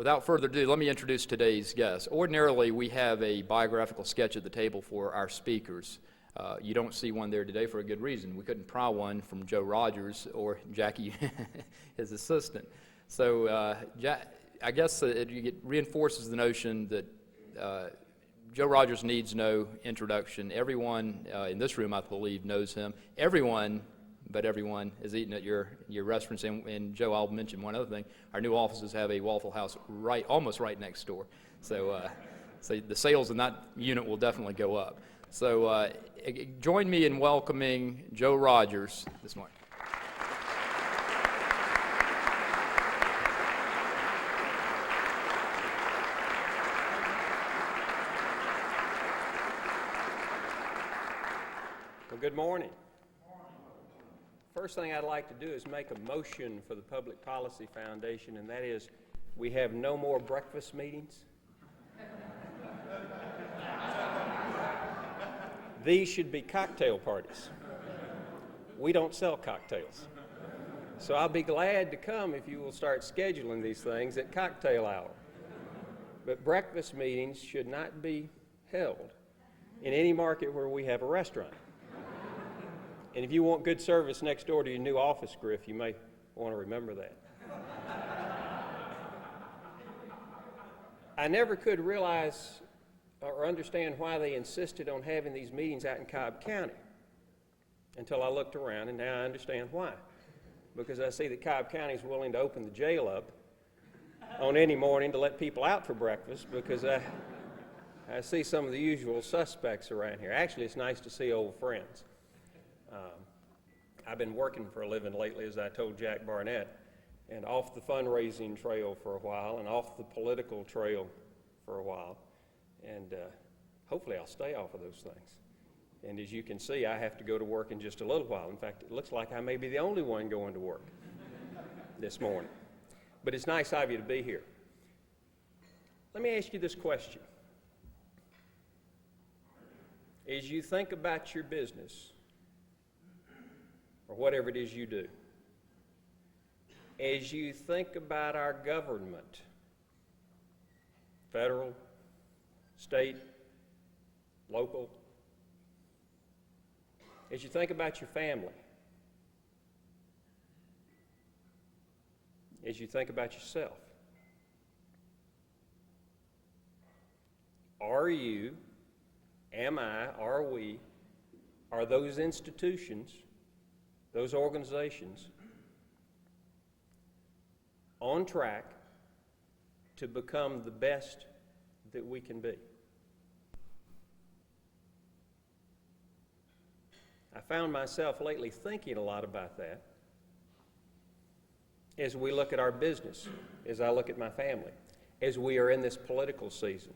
Without further ado, let me introduce today's guest. Ordinarily, we have a biographical sketch at the table for our speakers. You don't see one there today for a good reason. We couldn't pry one from Joe Rogers or Jackie, his assistant. So I guess it reinforces the notion that Joe Rogers needs no introduction. Everyone in this room, I believe, knows him. Everyone is eating at your restaurants. And Joe, I'll mention one other thing. Our new offices have a Waffle House almost right next door. So the sales in that unit will definitely go up. So join me in welcoming Joe Rogers this morning. Well, good morning. First thing I'd like to do is make a motion for the Public Policy Foundation, and that is we have no more breakfast meetings. These should be cocktail parties. We don't sell cocktails. So I'll be glad to come if you will start scheduling these things at cocktail hour. But breakfast meetings should not be held in any market where we have a restaurant. And if you want good service next door to your new office, Griff, you may want to remember that. I never could realize or understand why they insisted on having these meetings out in Cobb County until I looked around, and now I understand why. Because I see that Cobb County is willing to open the jail up on any morning to let people out for breakfast, because I see some of the usual suspects around here. Actually, it's nice to see old friends. I've been working for a living lately, as I told Jack Barnett, and off the fundraising trail for a while and off the political trail for a while, and hopefully I'll stay off of those things. And as you can see, I have to go to work in just a little while. In fact, it looks like I may be the only one going to work this morning. But it's nice of you to be here. Let me ask you this question. As you think about your business, or whatever it is you do, as you think about our government, federal, state, local, as you think about your family, as you think about yourself, are you, am I, are we, are those institutions, those organizations on track to become the best that we can be? I found myself lately thinking a lot about that as we look at our business, as I look at my family, as we are in this political season.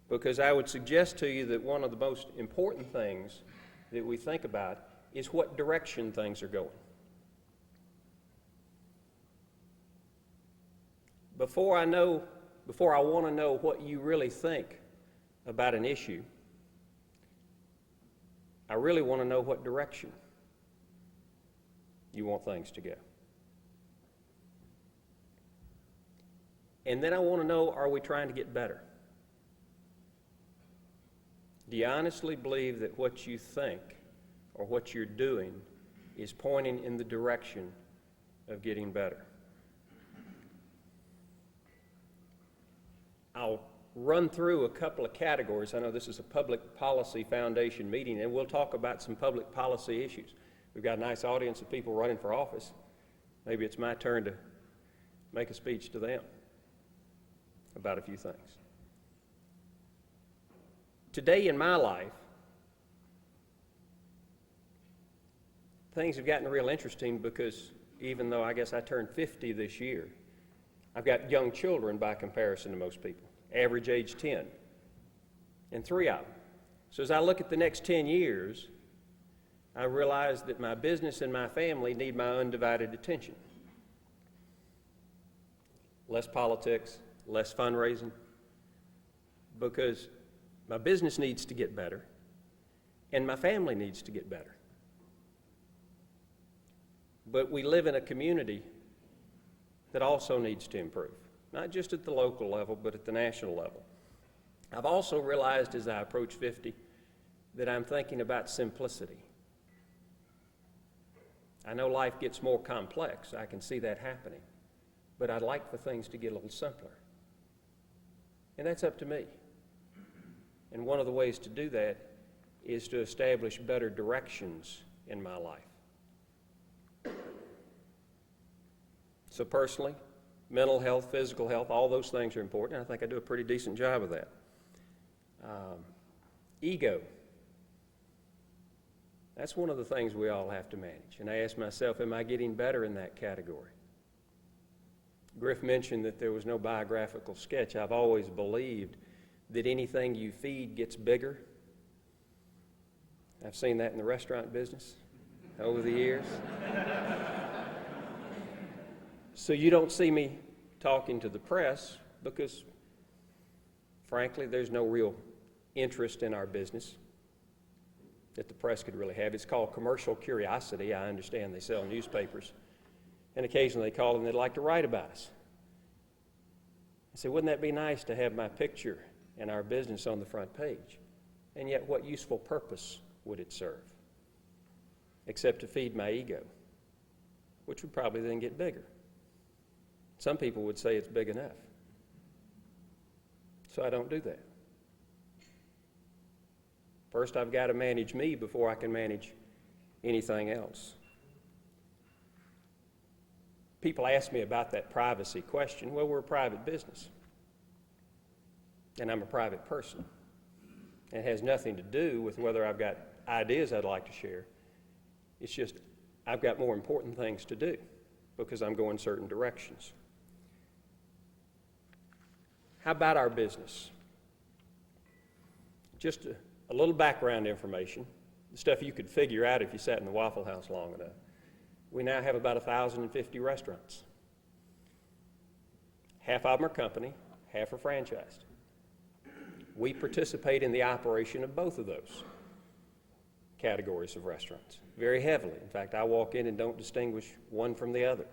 Because I would suggest to you that one of the most important things that we think about is what direction things are going. Before I want to know what you really think about an issue, I really want to know what direction you want things to go. And then I want to know, are we trying to get better? Do you honestly believe that what you think or what you're doing is pointing in the direction of getting better? I'll run through a couple of categories. I know this is a Public Policy Foundation meeting, and we'll talk about some public policy issues. We've got a nice audience of people running for office. Maybe it's my turn to make a speech to them about a few things. Today in my life, things have gotten real interesting because even though I guess I turned 50 this year, I've got young children by comparison to most people, average age 10, and 3 of them. So as I look at the next 10 years, I realize that my business and my family need my undivided attention. Less politics, less fundraising, because my business needs to get better, and my family needs to get better. But we live in a community that also needs to improve. not just at the local level, but at the national level. I've also realized as I approach 50 that I'm thinking about simplicity. I know life gets more complex. I can see that happening. But I'd like for things to get a little simpler. And that's up to me. And one of the ways to do that is to establish better directions in my life. So personally, mental health, physical health, all those things are important. And I think I do a pretty decent job of that. Ego. That's one of the things we all have to manage. And I ask myself, am I getting better in that category? Griff mentioned that there was no biographical sketch. I've always believed that anything you feed gets bigger. I've seen that in the restaurant business over the years. So you don't see me talking to the press because, frankly, there's no real interest in our business that the press could really have. It's called commercial curiosity. I understand they sell newspapers, and occasionally they call and they'd like to write about us. I say, wouldn't that be nice to have my picture and our business on the front page? And yet, what useful purpose would it serve? Except to feed my ego, which would probably then get bigger. Some people would say it's big enough. So I don't do that. First, I've got to manage me before I can manage anything else. People ask me about that privacy question. Well, we're a private business, and I'm a private person. It has nothing to do with whether I've got ideas I'd like to share. It's just I've got more important things to do because I'm going certain directions. How about our business? Just a little background information, the stuff you could figure out if you sat in the Waffle House long enough. We now have about 1,050 restaurants. Half of them are company, half are franchised. We participate in the operation of both of those categories of restaurants very heavily. In fact, I walk in and don't distinguish one from the other.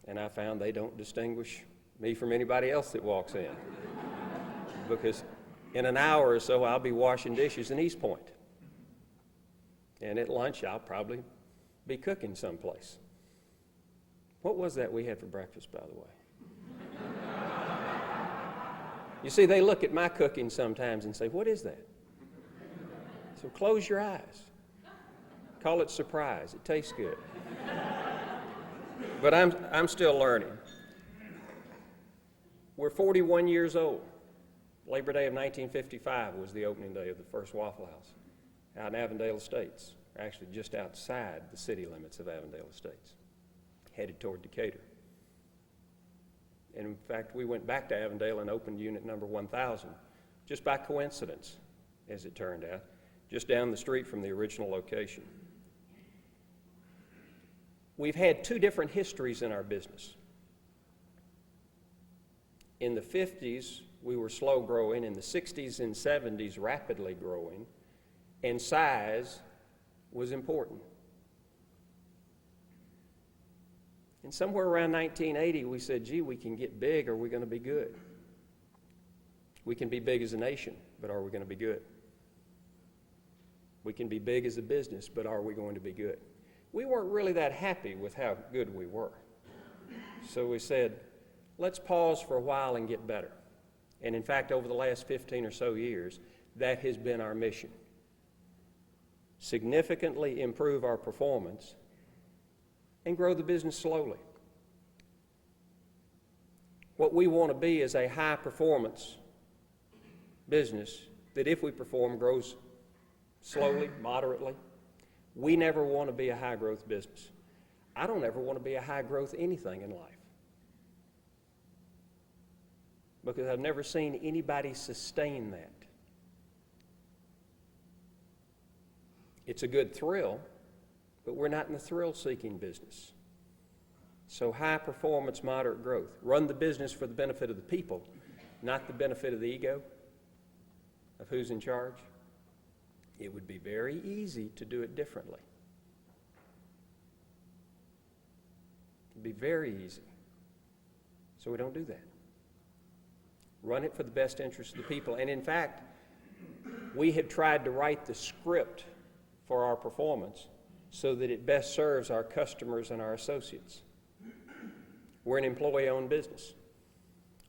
And I found they don't distinguish me from anybody else that walks in. Because in an hour or so, I'll be washing dishes in East Point. And at lunch, I'll probably be cooking someplace. What was that we had for breakfast, by the way? You see, they look at my cooking sometimes and say, what is that? So close your eyes. Call it surprise. It tastes good. But I'm still learning. We're 41 years old. Labor Day of 1955 was the opening day of the first Waffle House out in Avondale Estates, actually just outside the city limits of Avondale Estates, headed toward Decatur. And in fact, we went back to Avondale and opened unit number 1,000, just by coincidence, as it turned out, just down the street from the original location. We've had two different histories in our business. In the 50s, we were slow growing. In the 60s and 70s, rapidly growing. And size was important. And somewhere around 1980, we said, gee, we can get big, or we're going to be good. We can be big as a nation, but are we going to be good? We can be big as a business, but are we going to be good? We weren't really that happy with how good we were. So we said, let's pause for a while and get better. And in fact, over the last 15 or so years, that has been our mission. Significantly improve our performance and grow the business slowly. What we want to be is a high-performance business that, if we perform, grows slowly, moderately. We never want to be a high-growth business. I don't ever want to be a high-growth anything in life, because I've never seen anybody sustain that. It's a good thrill, but we're not in the thrill-seeking business. So high performance, moderate growth. Run the business for the benefit of the people, not the benefit of the ego, of who's in charge. It would be very easy to do it differently. It would be very easy. So we don't do that. Run it for the best interest of the people. And in fact, we have tried to write the script for our performance so that it best serves our customers and our associates. We're an employee-owned business.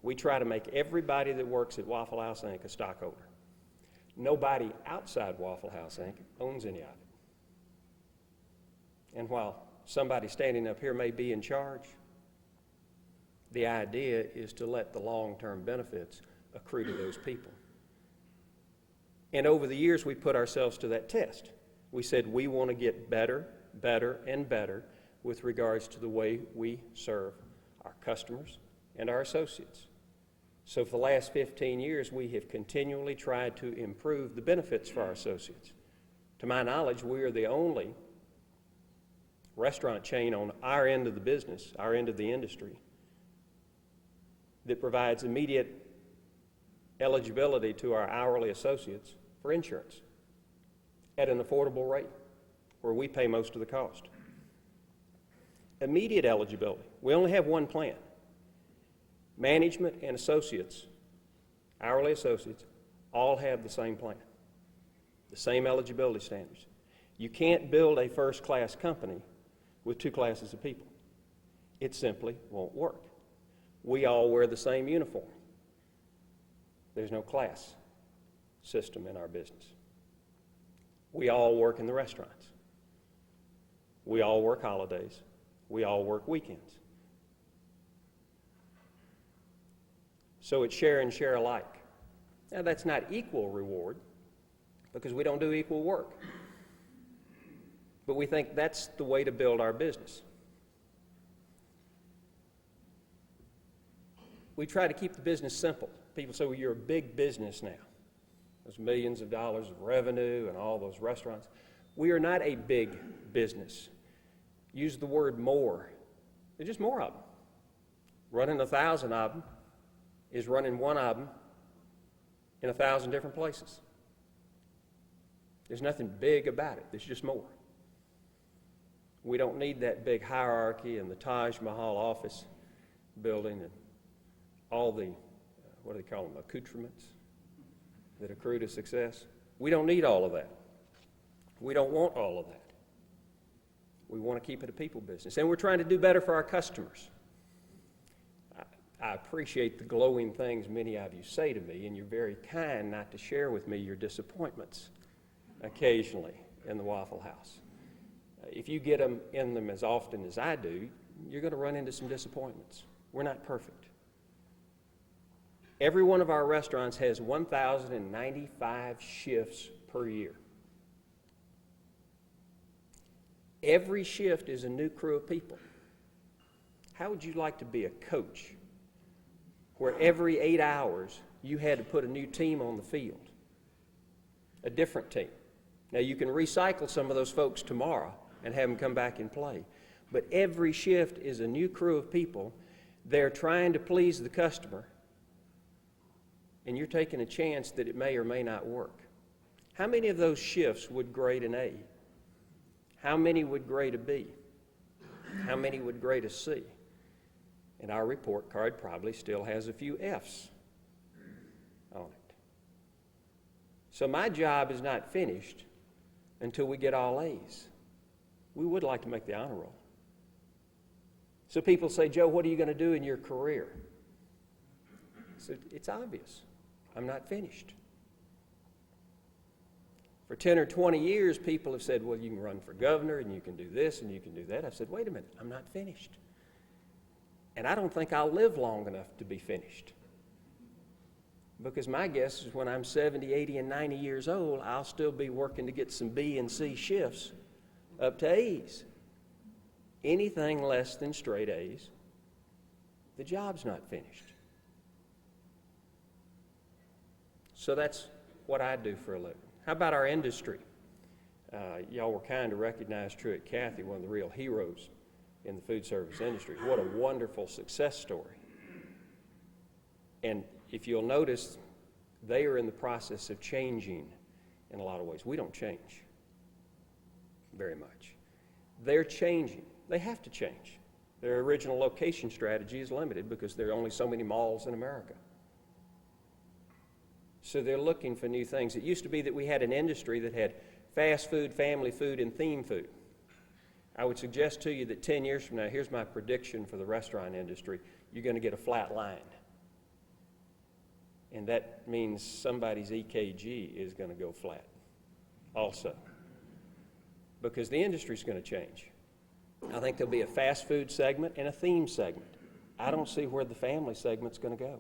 We try to make everybody that works at Waffle House, Inc. a stockholder. Nobody outside Waffle House, Inc. owns any of it. And while somebody standing up here may be in charge, the idea is to let the long-term benefits accrue to those people. And over the years, we put ourselves to that test. We said we want to get better, better, and better with regards to the way we serve our customers and our associates. So for the last 15 years, we have continually tried to improve the benefits for our associates. To my knowledge, we are the only restaurant chain on our end of the business, our end of the industry, that provides immediate eligibility to our hourly associates for insurance at an affordable rate where we pay most of the cost. Immediate eligibility. We only have one plan. Management and associates, hourly associates, all have the same plan, the same eligibility standards. You can't build a first-class company with two classes of people. It simply won't work. We all wear the same uniform. There's no class system in our business. We all work in the restaurants. We all work holidays. We all work weekends. So it's share and share alike. Now that's not equal reward because we don't do equal work. But we think that's the way to build our business. We try to keep the business simple. People say, well, you're a big business now. There's millions of dollars of revenue and all those restaurants. We are not a big business. Use the word more. There's just more of them. Running 1,000 of them is running one of them in 1,000 different places. There's nothing big about it. There's just more. We don't need that big hierarchy and the Taj Mahal office building and all the, what do they call them, accoutrements that accrue to success. We don't need all of that. We don't want all of that. We want to keep it a people business. And we're trying to do better for our customers. I appreciate the glowing things many of you say to me, and you're very kind not to share with me your disappointments occasionally in the Waffle House. If you get them in them as often as I do, you're going to run into some disappointments. We're not perfect. Every one of our restaurants has 1,095 shifts per year. Every shift is a new crew of people. How would you like to be a coach where every 8 hours you had to put a new team on the field, a different team? Now, you can recycle some of those folks tomorrow and have them come back and play, but every shift is a new crew of people. They're trying to please the customer, and you're taking a chance that it may or may not work. How many of those shifts would grade an A? How many would grade a B? How many would grade a C? And our report card probably still has a few F's on it. So my job is not finished until we get all A's. We would like to make the honor roll. So people say, Joe, what are you going to do in your career? So it's obvious. I'm not finished. For 10 or 20 years, people have said, well, you can run for governor, and you can do this, and you can do that. I've said, wait a minute, I'm not finished. And I don't think I'll live long enough to be finished. Because my guess is when I'm 70, 80, and 90 years old, I'll still be working to get some B and C shifts up to A's. Anything less than straight A's, the job's not finished. So that's what I do for a living. How about our industry? Y'all were kind to recognize Truett Cathy, one of the real heroes in the food service industry. What a wonderful success story. And if you'll notice, they are in the process of changing in a lot of ways. We don't change very much. They're changing. They have to change. Their original location strategy is limited because there are only so many malls in America. So they're looking for new things. It used to be that we had an industry that had fast food, family food, and theme food. I would suggest to you that 10 years from now, here's my prediction for the restaurant industry, you're going to get a flat line. And that means somebody's EKG is going to go flat also, because the industry's going to change. I think there'll be a fast food segment and a theme segment. I don't see where the family segment's going to go,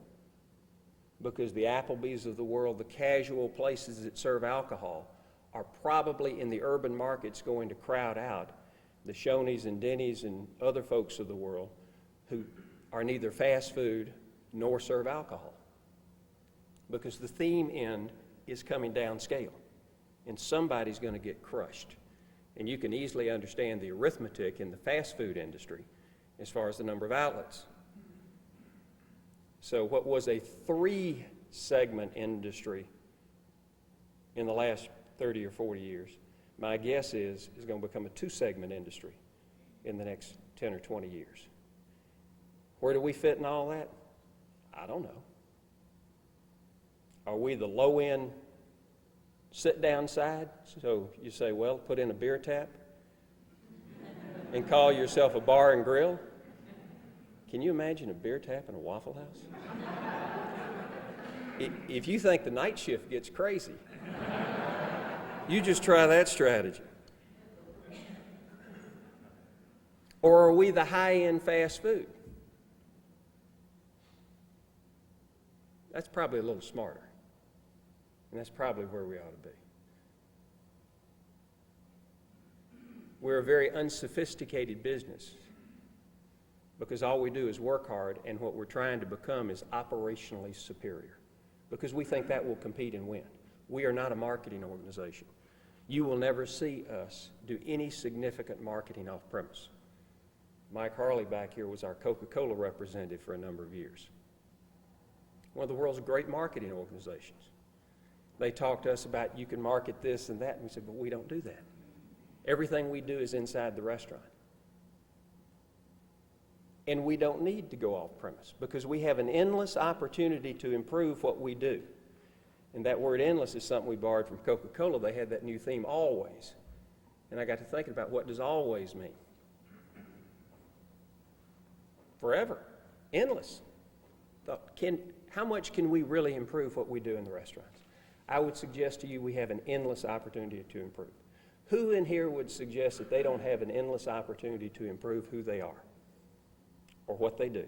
because the Applebee's of the world, the casual places that serve alcohol, are probably in the urban markets going to crowd out the Shoney's and Denny's and other folks of the world who are neither fast food nor serve alcohol, because the theme end is coming downscale, and somebody's going to get crushed. And you can easily understand the arithmetic in the fast food industry as far as the number of outlets. So what was a 3-segment industry in the last 30 or 40 years, my guess is going to become a 2-segment industry in the next 10 or 20 years. Where do we fit in all that? I don't know. Are we the low-end sit-down side? So you say, well, put in a beer tap and call yourself a bar and grill? Can you imagine a beer tap in a Waffle House? If you think the night shift gets crazy, you just try that strategy. Or are we the high-end fast food? That's probably a little smarter. And that's probably where we ought to be. We're a very unsophisticated business, because all we do is work hard, and what we're trying to become is operationally superior, because we think that will compete and win. We are not a marketing organization. You will never see us do any significant marketing off premise. Mike Harley back here was our Coca-Cola representative for a number of years. One of the world's great marketing organizations. They talked to us about, you can market this and that, and we said, but we don't do that. Everything we do is inside the restaurant. And we don't need to go off premise, because we have an endless opportunity to improve what we do. And that word endless is something we borrowed from Coca-Cola. They had that new theme, always. And I got to thinking about, what does always mean? Forever. Endless. How much can we really improve what we do in the restaurants? I would suggest to you we have an endless opportunity to improve. Who in here would suggest that they don't have an endless opportunity to improve who they are, or what they do,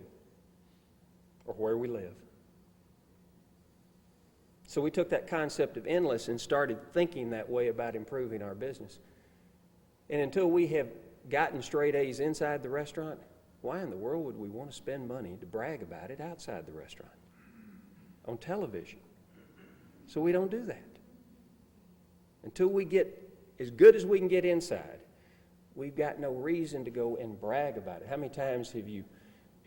or where we live? So we took that concept of endless and started thinking that way about improving our business. And until we have gotten straight A's inside the restaurant, why in the world would we want to spend money to brag about it outside the restaurant, on television? So we don't do that. Until we get as good as we can get inside, we've got no reason to go and brag about it. How many times have you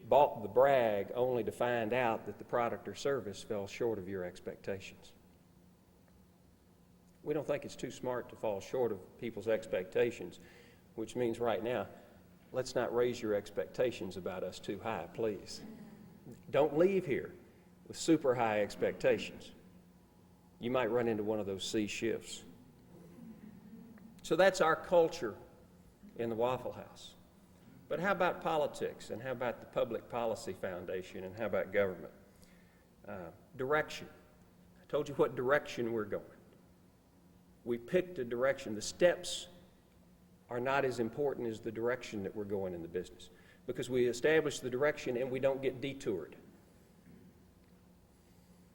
bought the brag only to find out that the product or service fell short of your expectations? We don't think it's too smart to fall short of people's expectations, which means right now, let's not raise your expectations about us too high, please. Don't leave here with super high expectations. You might run into one of those C shifts. So that's our culture in the Waffle House. But how about politics, and how about the Public Policy Foundation, and how about government? Direction. I told you what direction we're going. We picked a direction. The steps are not as important as the direction that we're going in the business, because we establish the direction and we don't get detoured.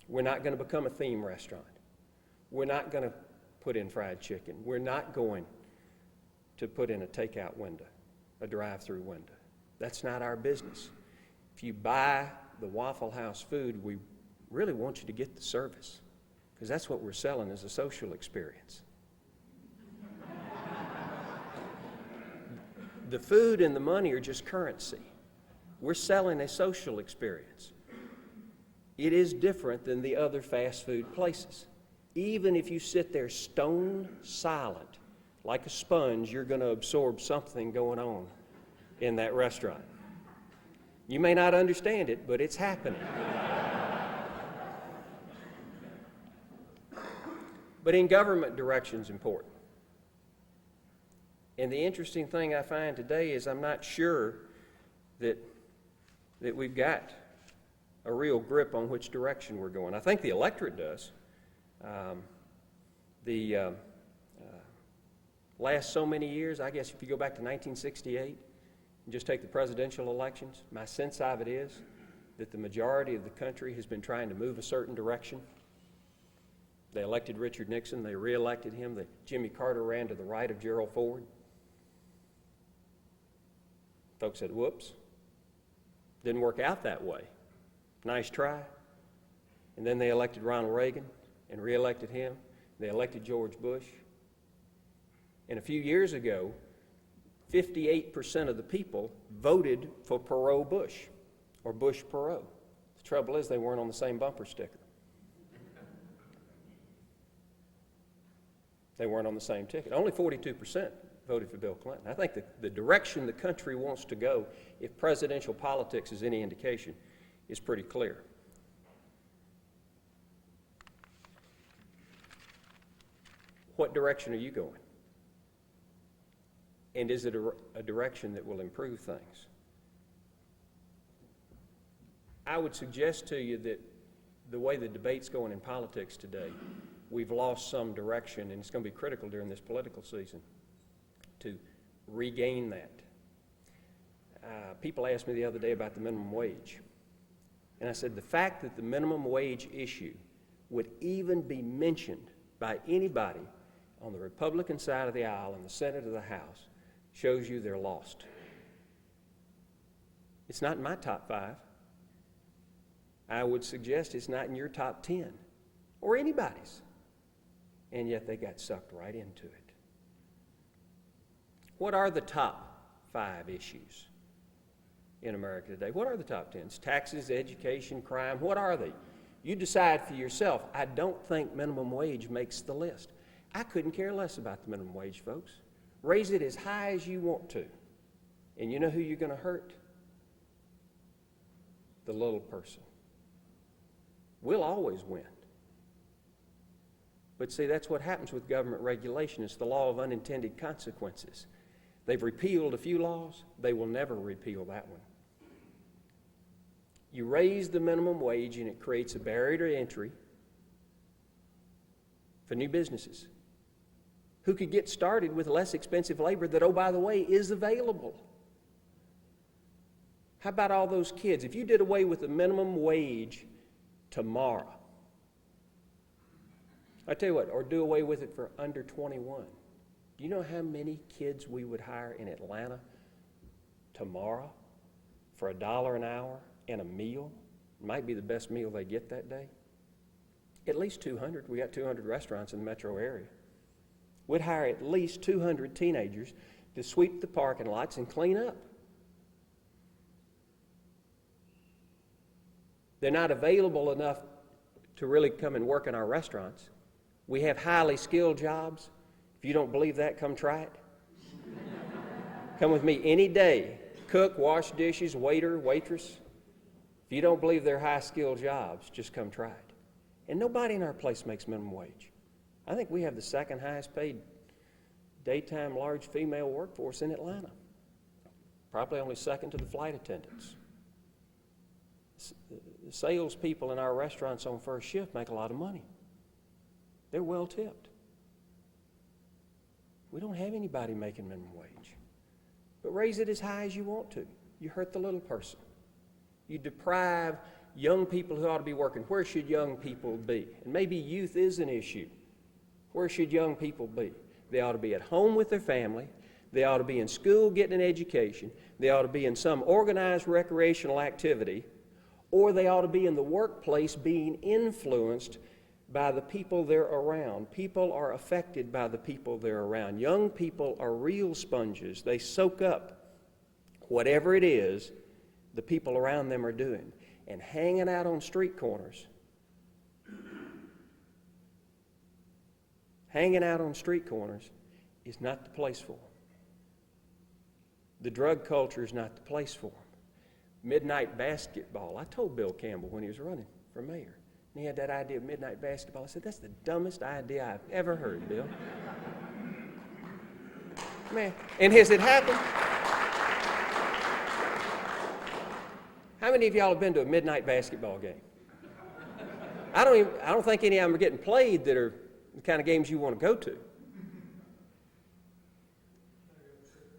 We're not going to become a theme restaurant. We're not going to put in fried chicken. We're not going to put in a takeout window, a drive-through window. That's not our business. If you buy the Waffle House food, we really want you to get the service, because that's what we're selling, is a social experience. The food and the money are just currency. We're selling a social experience. It is different than the other fast food places. Even if you sit there stone silent, like a sponge, you're going to absorb something going on in that restaurant. You may not understand it, but it's happening. But in government, direction's important. And the interesting thing I find today is I'm not sure that we've got a real grip on which direction we're going. I think the electorate does. The last so many years, I guess if you go back to 1968 and just take the presidential elections, my sense of it is that the majority of the country has been trying to move a certain direction. They elected Richard Nixon. They re-elected him. Jimmy Carter ran to the right of Gerald Ford. Folks said, whoops, didn't work out that way. Nice try. And then they elected Ronald Reagan and re-elected him. They elected George Bush. And a few years ago, 58% of the people voted for Perot Bush, or Bush Perot. The trouble is they weren't on the same bumper sticker. They weren't on the same ticket. Only 42% voted for Bill Clinton. I think the direction the country wants to go, if presidential politics is any indication, is pretty clear. What direction are you going? And is it a direction that will improve things? I would suggest to you that the way the debate's going in politics today, we've lost some direction, and it's going to be critical during this political season to regain that. People asked me the other day about the minimum wage. And I said the fact that the minimum wage issue would even be mentioned by anybody on the Republican side of the aisle in the Senate or the House shows you they're lost. It's not in my top 5. I would suggest it's not in your top 10 or anybody's. And yet they got sucked right into it. What are the top 5 issues in America today? What are the top 10? Taxes, education, crime. What are they? You decide for yourself. I don't think minimum wage makes the list. I couldn't care less about the minimum wage, folks. Raise it as high as you want to. And you know who you're going to hurt? The little person. We'll always win. But see, that's what happens with government regulation. It's the law of unintended consequences. They've repealed a few laws. They will never repeal that one. You raise the minimum wage and it creates a barrier to entry for new businesses who could get started with less expensive labor that, oh, by the way, is available. How about all those kids? If you did away with the minimum wage tomorrow, I tell you what, or do away with it for under 21. Do you know how many kids we would hire in Atlanta tomorrow for $1 an hour and a meal? It might be the best meal they get that day. At least 200. We got 200 restaurants in the metro area. We'd hire at least 200 teenagers to sweep the parking lots and clean up. They're not available enough to really come and work in our restaurants. We have highly skilled jobs. If you don't believe that, come try it. Come with me any day. Cook, wash dishes, waiter, waitress. If you don't believe they're high-skilled jobs, just come try it. And nobody in our place makes minimum wage. I think we have the second highest paid daytime large female workforce in Atlanta. Probably only second to the flight attendants. The salespeople in our restaurants on first shift make a lot of money. They're well tipped. We don't have anybody making minimum wage. But raise it as high as you want to. You hurt the little person. You deprive young people who ought to be working. Where should young people be? And maybe youth is an issue. Where should young people be? They ought to be at home with their family. They ought to be in school getting an education. They ought to be in some organized recreational activity. Or they ought to be in the workplace being influenced by the people they're around. People are affected by the people they're around. Young people are real sponges. They soak up whatever it is the people around them are doing. And hanging out on street corners, is not the place for them. The drug culture is not the place for them. Midnight basketball. I told Bill Campbell when he was running for mayor, And he had that idea of midnight basketball. I said, that's the dumbest idea I've ever heard, Bill. Man, and has it happened? How many of y'all have been to a midnight basketball game? I don't think any of them are getting played that are the kind of games you want to go to.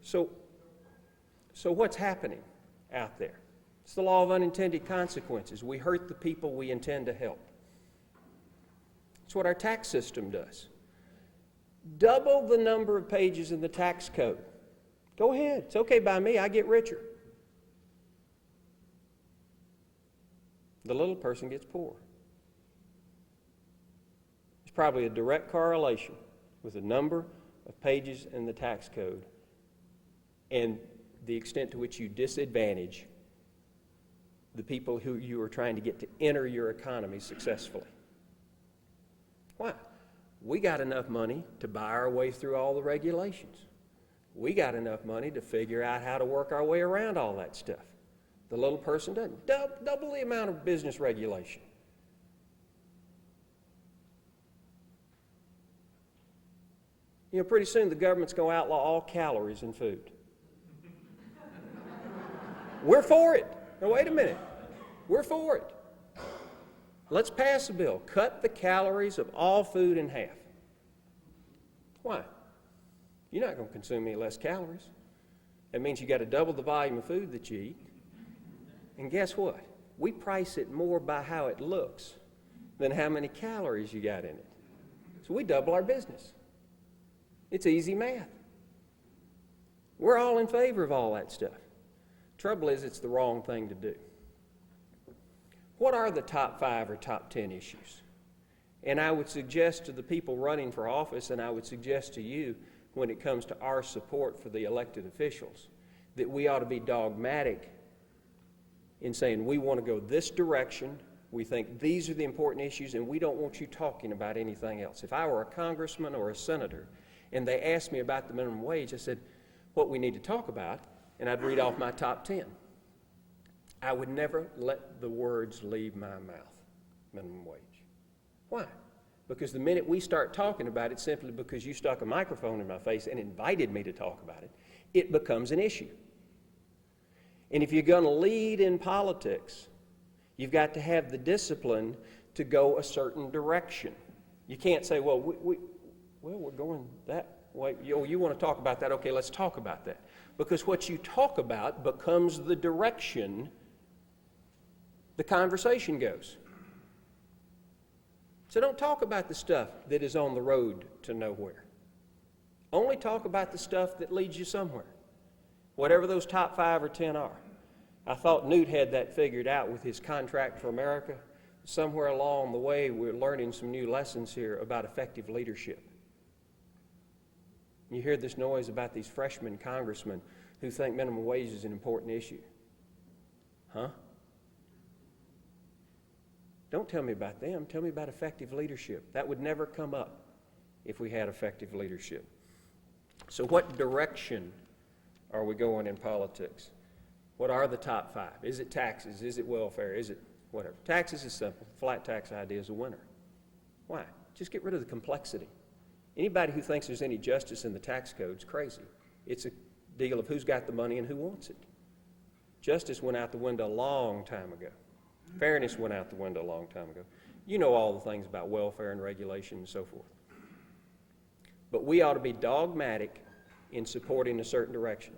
So what's happening out there? It's the law of unintended consequences. We hurt the people we intend to help. It's what our tax system does. Double the number of pages in the tax code. Go ahead. It's okay by me. I get richer. The little person gets poorer. There's probably a direct correlation with the number of pages in the tax code and the extent to which you disadvantage the people who you are trying to get to enter your economy successfully. Why? We got enough money to buy our way through all the regulations. We got enough money to figure out how to work our way around all that stuff. The little person doesn't. Double the amount of business regulation. You know, pretty soon the government's going to outlaw all calories in food. We're for it. Now, wait a minute. We're for it. Let's pass a bill. Cut the calories of all food in half. Why? You're not going to consume any less calories. That means you got to double the volume of food that you eat. And guess what? We price it more by how it looks than how many calories you got in it. So we double our business. It's easy math. We're all in favor of all that stuff. Trouble is, it's the wrong thing to do. What are the top 5 or top 10 issues? And I would suggest to the people running for office, and I would suggest to you when it comes to our support for the elected officials, that we ought to be dogmatic in saying we want to go this direction, we think these are the important issues, and we don't want you talking about anything else. If I were a congressman or a senator and they asked me about the minimum wage, I said, what we need to talk about, and I'd read off my top 10. I would never let the words leave my mouth, minimum wage. Why? Because the minute we start talking about it, simply because you stuck a microphone in my face and invited me to talk about it, it becomes an issue. And if you're going to lead in politics, you've got to have the discipline to go a certain direction. You can't say, well, we're going that way. You want to talk about that? Okay, let's talk about that. Because what you talk about becomes the direction the conversation goes. So don't talk about the stuff that is on the road to nowhere. Only talk about the stuff that leads you somewhere, whatever those top 5 or 10 are. I thought Newt had that figured out with his contract for America. Somewhere along the way, we're learning some new lessons here about effective leadership. You hear this noise about these freshman congressmen who think minimum wage is an important issue. Huh? Don't tell me about them. Tell me about effective leadership. That would never come up if we had effective leadership. So what direction are we going in politics? What are the top 5? Is it taxes? Is it welfare? Is it whatever? Taxes is simple. Flat tax idea is a winner. Why? Just get rid of the complexity. Anybody who thinks there's any justice in the tax code is crazy. It's a deal of who's got the money and who wants it. Justice went out the window a long time ago. Fairness went out the window a long time ago. You know all the things about welfare and regulation and so forth. But we ought to be dogmatic in supporting a certain direction.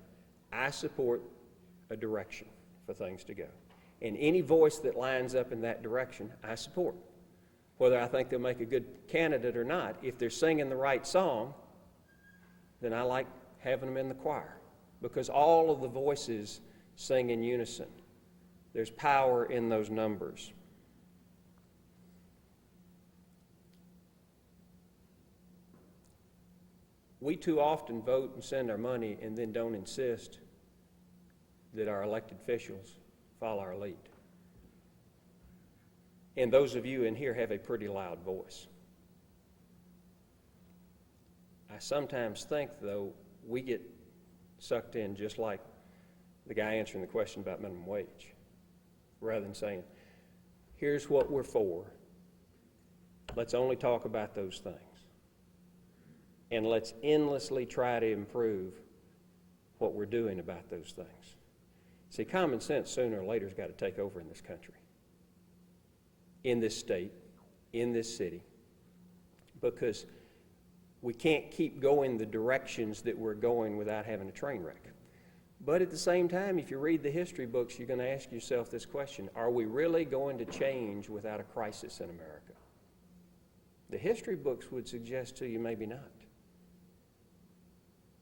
I support a direction for things to go. And any voice that lines up in that direction, I support. Whether I think they'll make a good candidate or not, if they're singing the right song, then I like having them in the choir. Because all of the voices sing in unison. There's power in those numbers. We too often vote and send our money and then don't insist that our elected officials follow our lead. And those of you in here have a pretty loud voice. I sometimes think, though, we get sucked in just like the guy answering the question about minimum wage, rather than saying, here's what we're for, Let's only talk about those things. And let's endlessly try to improve what we're doing about those things. See, common sense sooner or later has got to take over in this country, in this state, in this city, because we can't keep going the directions that we're going without having a train wreck. But at the same time, if you read the history books, you're going to ask yourself this question: are we really going to change without a crisis in America? The history books would suggest to you maybe not.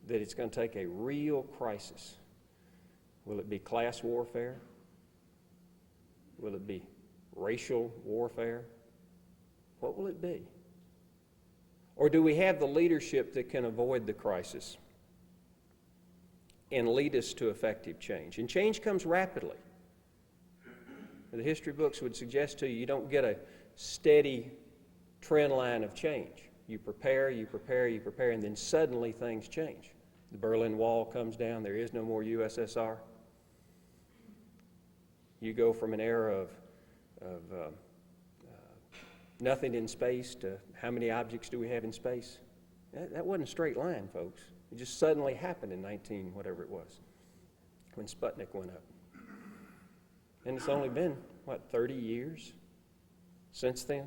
That it's going to take a real crisis. Will it be class warfare? Will it be racial warfare? What will it be? Or do we have the leadership that can avoid the crisis and lead us to effective change? And change comes rapidly. The history books would suggest to you, you don't get a steady trend line of change. You prepare, and then suddenly things change. The Berlin Wall comes down, there is no more USSR. You go from an era of nothing in space to how many objects do we have in space? That wasn't a straight line, folks. It just suddenly happened in whatever it was, when Sputnik went up. And it's only been, 30 years since then?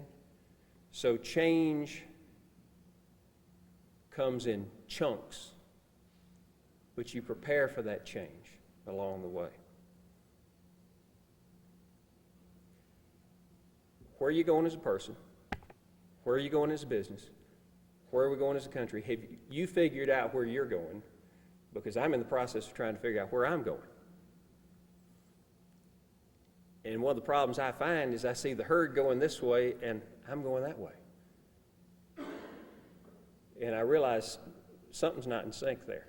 So change comes in chunks, but you prepare for that change along the way. Where are you going as a person? Where are you going as a business? Where are we going as a country? Have you figured out where you're going? Because I'm in the process of trying to figure out where I'm going. And one of the problems I find is I see the herd going this way and I'm going that way. And I realize something's not in sync there.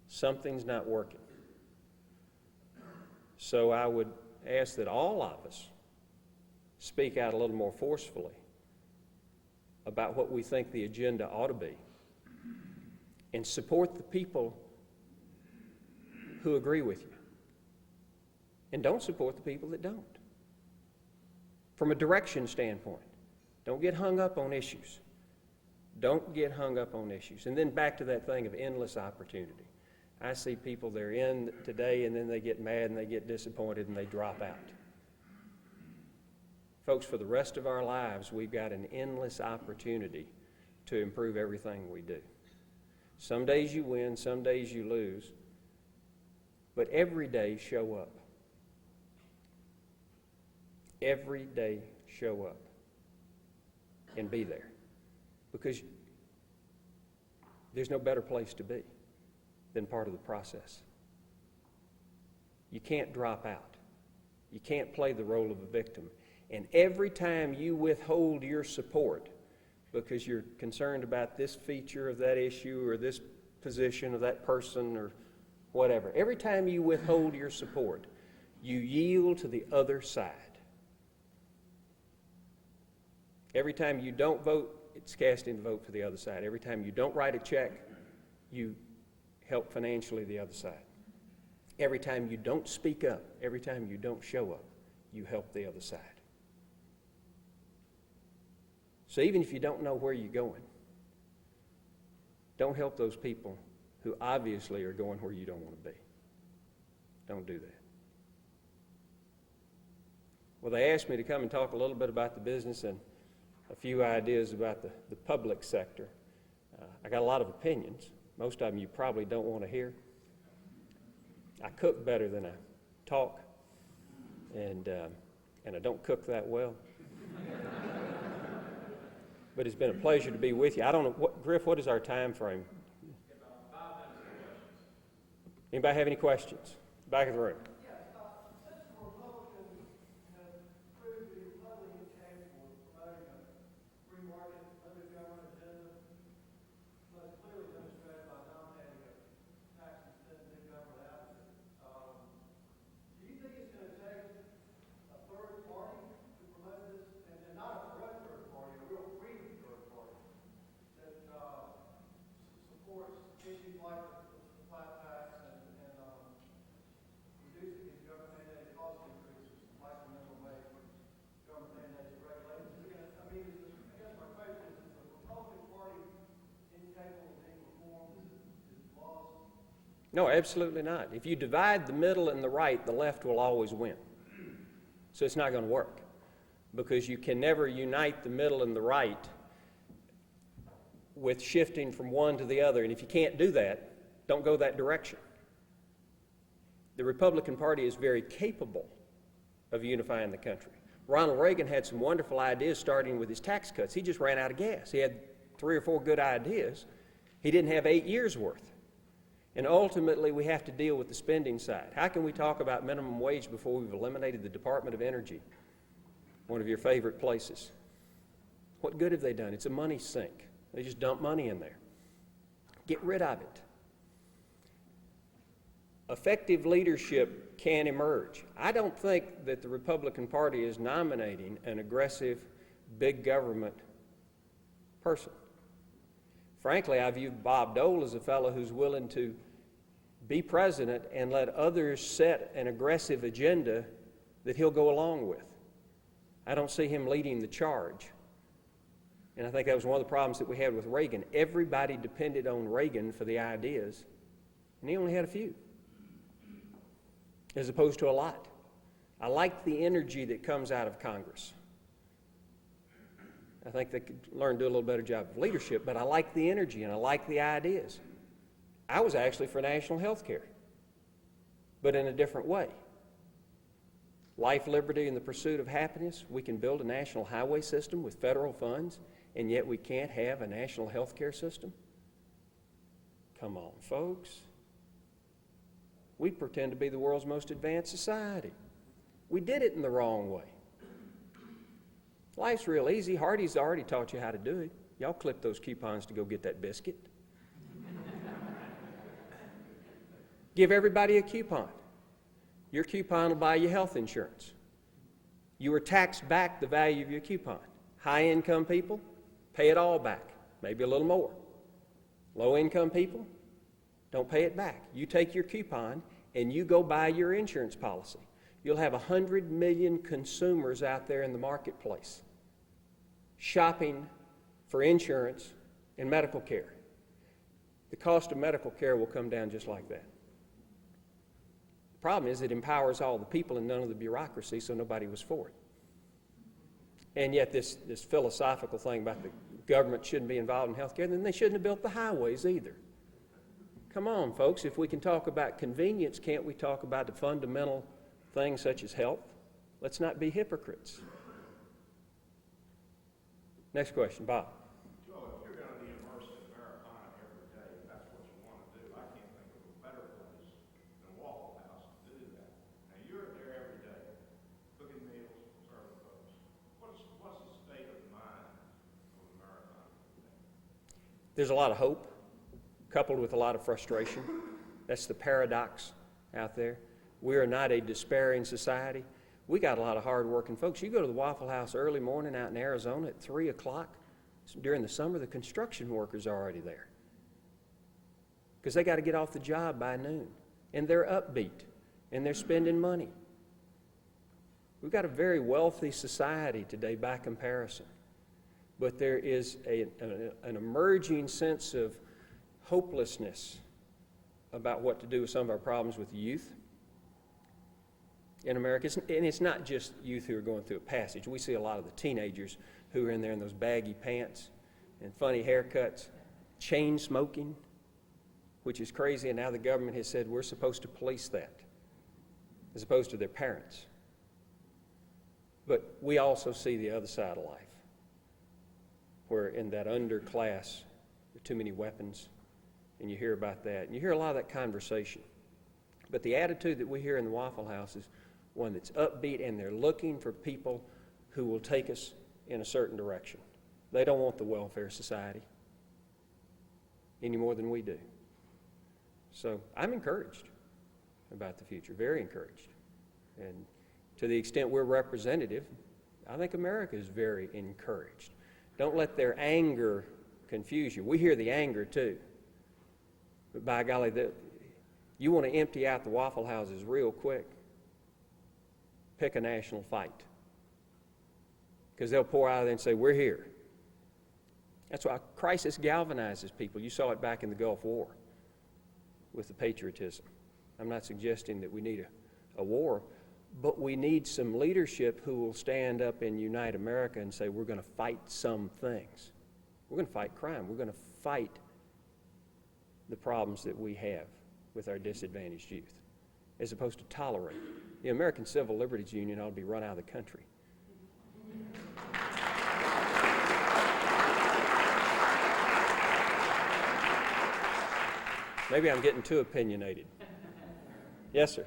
Something's not working. So I would ask that all of us speak out a little more forcefully about what we think the agenda ought to be and support the people who agree with you. And don't support the people that don't. From a direction standpoint, don't get hung up on issues. Don't get hung up on issues. And then back to that thing of endless opportunity. I see people, they're in today and then they get mad and they get disappointed and they drop out. Folks, for the rest of our lives, we've got an endless opportunity to improve everything we do. Some days you win, some days you lose, but every day show up. Every day show up and be there, because there's no better place to be than part of the process. You can't drop out. You can't play the role of a victim. And every time you withhold your support because you're concerned about this feature of that issue or this position of that person or whatever, every time you withhold your support, you yield to the other side. Every time you don't vote, it's casting the vote for the other side. Every time you don't write a check, you help financially the other side. Every time you don't speak up, every time you don't show up, you help the other side. So even if you don't know where you're going, don't help those people who obviously are going where you don't want to be. Don't do that. Well, they asked me to come and talk a little bit about the business and a few ideas about the public sector. I got a lot of opinions. Most of them you probably don't want to hear. I cook better than I talk, and I don't cook that well. But it's been a pleasure to be with you. I don't know, Griff, what is our time frame? About 5 minutes for questions. Anybody have any questions? Back of the room. Yes, since the Republicans have proved the Republican case for promoting a free market, limited government agenda, most clearly demonstrated by nominating a tax incentive government advocate, do you think it's going to take a third party to promote this, and not a corrupt third party, a real freedom third party, that supports issues like the flat tax and reducing No, absolutely not. If you divide the middle and the right, the left will always win. So it's not going to work, because you can never unite the middle and the right with shifting from one to the other. And if you can't do that, don't go that direction. The Republican Party is very capable of unifying the country. Ronald Reagan had some wonderful ideas, starting with his tax cuts. He just ran out of gas. He had 3 or 4 good ideas. He didn't have 8 years' worth. And ultimately, we have to deal with the spending side. How can we talk about minimum wage before we've eliminated the Department of Energy, one of your favorite places? What good have they done? It's a money sink. They just dump money in there. Get rid of it. Effective leadership can emerge. I don't think that the Republican Party is nominating an aggressive, big government person. Frankly, I view Bob Dole as a fellow who's willing to be president and let others set an aggressive agenda that he'll go along with. I don't see him leading the charge. And I think that was one of the problems that we had with Reagan. Everybody depended on Reagan for the ideas, and he only had a few, as opposed to a lot. I like the energy that comes out of Congress. I think they could learn to do a little better job of leadership, but I like the energy and I like the ideas. I was actually for national health care, but in a different way. Life, liberty, and the pursuit of happiness. We can build a national highway system with federal funds, and yet we can't have a national health care system? Come on, folks. We pretend to be the world's most advanced society. We did it in the wrong way. Life's real easy. Hardy's already taught you how to do it. Y'all clip those coupons to go get that biscuit. Give everybody a coupon. Your coupon will buy you health insurance. You are taxed back the value of your coupon. High-income people, pay it all back, maybe a little more. Low-income people, don't pay it back. You take your coupon and you go buy your insurance policy. You'll have 100 million consumers out there in the marketplace shopping for insurance and medical care. The cost of medical care will come down just like that. The problem is it empowers all the people and none of the bureaucracy, so nobody was for it. And yet this philosophical thing about the government shouldn't be involved in health care, then they shouldn't have built the highways either. Come on, folks, if we can talk about convenience, can't we talk about the fundamental things such as health? Let's not be hypocrites. Next question, Bob. Joe, if you're going to be immersed in Americana every day, if that's what you want to do, I can't think of a better place than Waffle House to do that. Now, you're there every day, cooking meals, serving folks. What's the state of mind of Americana today? There's a lot of hope, coupled with a lot of frustration. That's the paradox out there. We are not a despairing society. We got a lot of hard-working folks. You go to the Waffle House early morning out in Arizona at 3 o'clock. During the summer, the construction workers are already there because they got to get off the job by noon. And they're upbeat, and they're spending money. We've got a very wealthy society today by comparison. But there is an emerging sense of hopelessness about what to do with some of our problems with youth in America. And it's not just youth who are going through a passage. We see a lot of the teenagers who are in there in those baggy pants and funny haircuts, chain smoking, which is crazy, and now the government has said we're supposed to police that as opposed to their parents. But we also see the other side of life, where in that underclass there are too many weapons, and you hear about that, and you hear a lot of that conversation. But the attitude that we hear in the Waffle House is one that's upbeat, and they're looking for people who will take us in a certain direction. They don't want the welfare society any more than we do. So I'm encouraged about the future, very encouraged. And to the extent we're representative, I think America is very encouraged. Don't let their anger confuse you. We hear the anger too. But by golly, you want to empty out the Waffle Houses real quick, pick a national fight. Because they'll pour out of there and say, we're here. That's why crisis galvanizes people. You saw it back in the Gulf War. with the patriotism. I'm not suggesting that we need a war, but we need some leadership who will stand up and unite America and say, we're going to fight some things. We're going to fight crime. We're going to fight the problems that we have with our disadvantaged youth, as opposed to tolerate. The American Civil Liberties Union ought to be run out of the country. Maybe I'm getting too opinionated. Yes, sir.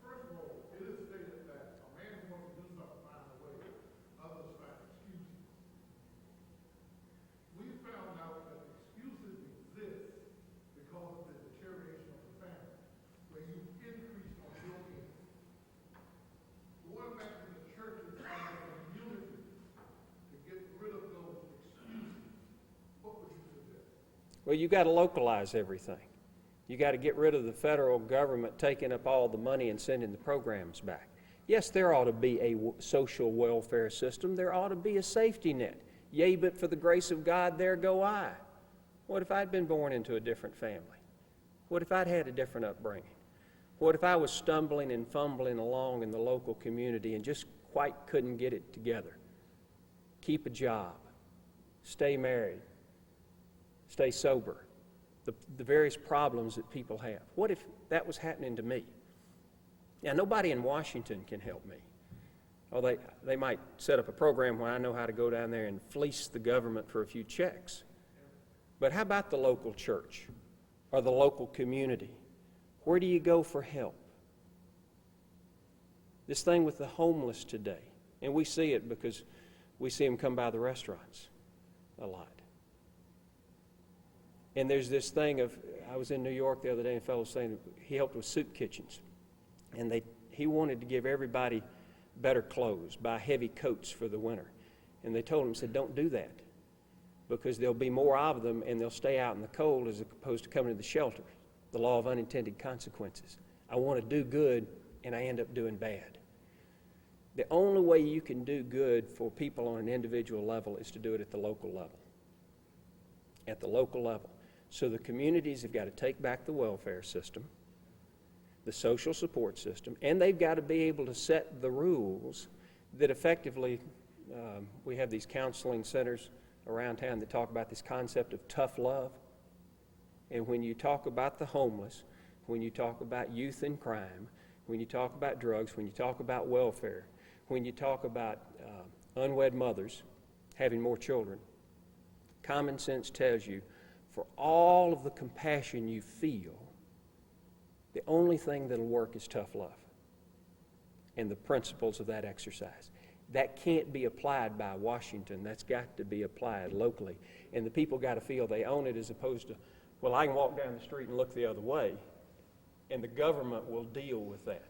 First of all, it is stated that a man who wants to do something finds a way, others find excuses. We found out that excuses exist because of the deterioration of the family, where you increase on your end. Going back to the churches and the community to get rid of those excuses, what would you suggest? Well, you got to localize everything. You got to get rid of the federal government taking up all the money and sending the programs back. Yes, there ought to be a social welfare system. There ought to be a safety net. Yea, but for the grace of God, there go I. What if I'd been born into a different family? What if I'd had a different upbringing? What if I was stumbling and fumbling along in the local community and just quite couldn't get it together? Keep a job, stay married, stay sober. The various problems that people have. What if that was happening to me? Now, nobody in Washington can help me. Oh, they might set up a program where I know how to go down there and fleece the government for a few checks. But how about the local church or the local community? Where do you go for help? This thing with the homeless today, and we see it because we see them come by the restaurants a lot. And there's this thing of, I was in New York the other day and a fellow was saying he helped with soup kitchens. And he wanted to give everybody better clothes, buy heavy coats for the winter. And they told him, said, don't do that, because there'll be more of them and they'll stay out in the cold as opposed to coming to the shelter. The law of unintended consequences. I want to do good and I end up doing bad. The only way you can do good for people on an individual level is to do it at the local level. At the local level. So the communities have got to take back the welfare system, the social support system, and they've got to be able to set the rules that effectively, we have these counseling centers around town that talk about this concept of tough love. And when you talk about the homeless, when you talk about youth and crime, when you talk about drugs, when you talk about welfare, when you talk about unwed mothers having more children, common sense tells you, for all of the compassion you feel, the only thing that'll work is tough love and the principles of that exercise. That can't be applied by Washington. That's got to be applied locally. And the people got to feel they own it, as opposed to, well, I can walk down the street and look the other way, and the government will deal with that.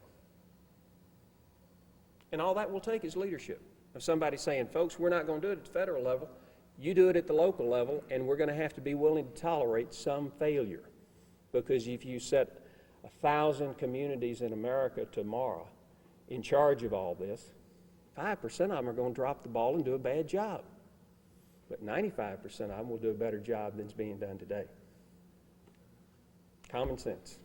And all that will take is leadership. Of somebody saying, folks, we're not going to do it at the federal level. You do it at the local level, and we're going to have to be willing to tolerate some failure. Because if you set 1,000 communities in America tomorrow in charge of all this, 5% of them are going to drop the ball and do a bad job. But 95% of them will do a better job than's being done today. Common sense.